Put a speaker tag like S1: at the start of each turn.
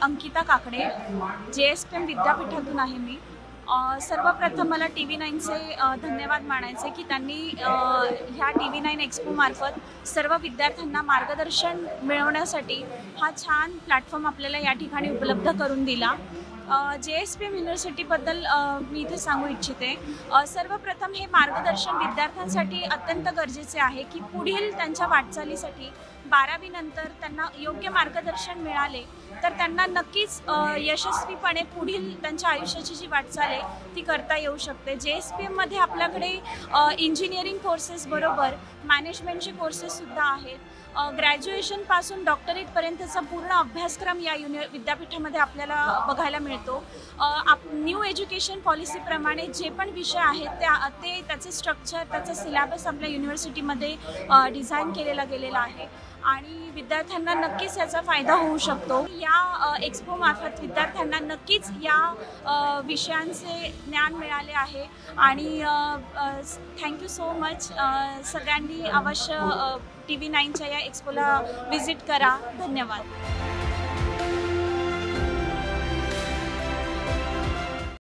S1: Ankita Kakade, JSPM विद्यापीठातून आहे मी। सर्वप्रथम मला TV9चे धन्यवाद मानायचे की त्यांनी ह्या TV9 एक्सपो मार्फत सर्व विद्यार्थ्यांना मार्गदर्शन मिळवण्यासाठी हा छान प्लॅटफॉर्म आपल्याला या ठिकाणी उपलब्ध करून दिला। JSPM युनिव्हर्सिटीबद्दल मी इथे सांगू इच्छिते। सर्वप्रथम हे मार्गदर्शन विद्यार्थ्यांसाठी अत्यंत गरजेचे आहे की पुढील त्यांच्या वाटचालीसाठी 12वी नंतर त्यांना योग्य मार्गदर्शन मिळाले तर त्यांना नक्कीच यशस्वीपणे पुढील त्यांच्या आयुष्याची जी वाटचाल आहे ती करता येऊ शकते। JSPM मध्ये आपल्याकडे इंजिनिअरिंग कोर्सेस बरोबर मॅनेजमेंटचे कोर्सेससुद्धा आहेत। ग्रॅज्युएशनपासून डॉक्टरेटपर्यंतचा पूर्ण अभ्यासक्रम या विद्यापीठामध्ये आपल्याला बघायला मिळतो। न्यू एज्युकेशन पॉलिसीप्रमाणे जे पण विषय आहेत त्याचे स्ट्रक्चर, त्याचा सिलेबस आपल्या युनिव्हर्सिटीमध्ये डिझाईन केलेला गेलेला आहे आणि विद्यार्थ्यांना नक्कीच याचा फायदा होऊ शकतो। या एक्सपो मार्फत विद्यार्थ्यांना नक्कीच या विषयांचे ज्ञान मिळाले आहे आणि थँक्यू सो मच। सगळ्यांनी अवश्य TV9च्या या एक्सपोला व्हिजिट करा। धन्यवाद।